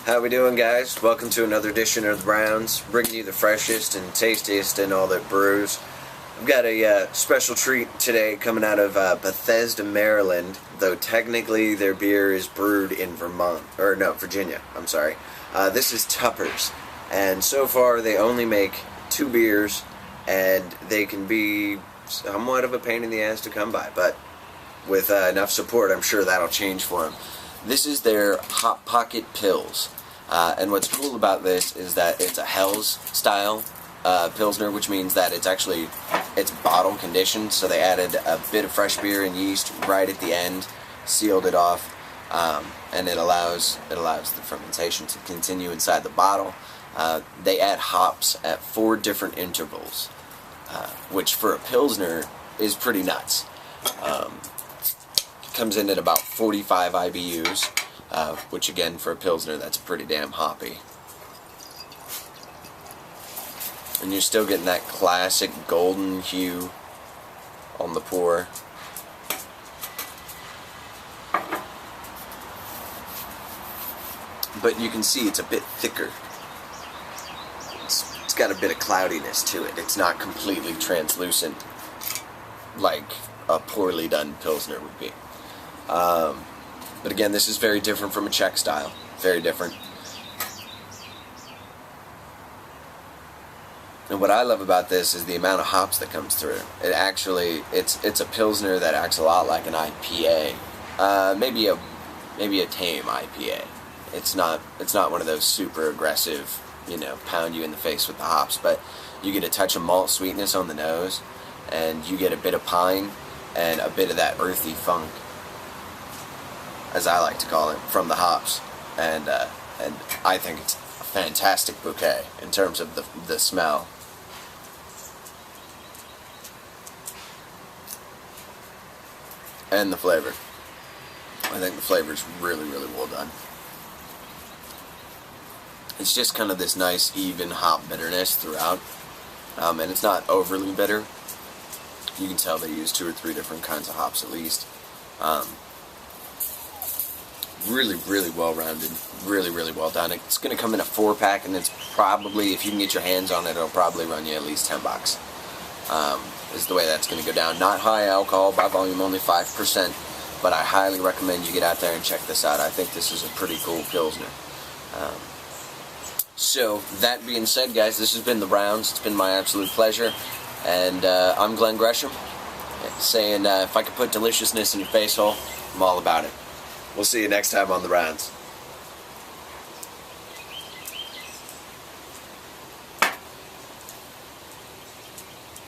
How we doing, guys? Welcome to another edition of the Browns, bringing you the freshest and tastiest in all that brews. I've got a special treat today coming out of Bethesda, Maryland, though technically their beer is brewed in Virginia, I'm sorry. This is Tupper's, and so far they only make 2 beers, and they can be somewhat of a pain in the ass to come by, but with enough support, I'm sure that'll change for them. This is their Hot Pocket Pils, and what's cool about this is that it's a Hell's style Pilsner, which means that it's bottle conditioned, so they added a bit of fresh beer and yeast right at the end, sealed it off, and it allows the fermentation to continue inside the bottle. They add hops at 4 different intervals, which for a Pilsner is pretty nuts. Comes in at about 45 IBUs, which again for a Pilsner that's pretty damn hoppy. And you're still getting that classic golden hue on the pour. But you can see it's a bit thicker. It's got a bit of cloudiness to it. It's not completely translucent like a poorly done Pilsner would be. But again, this is very different from a Czech style. Very different. And what I love about this is the amount of hops that comes through. It's a Pilsner that acts a lot like an I.P.A. Maybe a tame I.P.A. It's not one of those super aggressive, pound you in the face with the hops, but you get a touch of malt sweetness on the nose, and you get a bit of pine and a bit of that earthy funk, as I like to call it, from the hops, and I think it's a fantastic bouquet in terms of the smell. And the flavor. I think the flavor is really, really well done. It's just kind of this nice, even hop bitterness throughout, and it's not overly bitter. You can tell they use 2 or 3 different kinds of hops at least. Really, really well-rounded. Really, really well done. It's going to come in a 4-pack, and it's probably, if you can get your hands on it, it'll probably run you at least $10. Is the way that's going to go down. Not high alcohol, by volume only 5%, but I highly recommend you get out there and check this out. I think this is a pretty cool Pilsner. So, that being said, guys, this has been the Browns. It's been my absolute pleasure. And I'm Glenn Gresham, saying if I could put deliciousness in your face hole, I'm all about it. We'll see you next time on the Browns.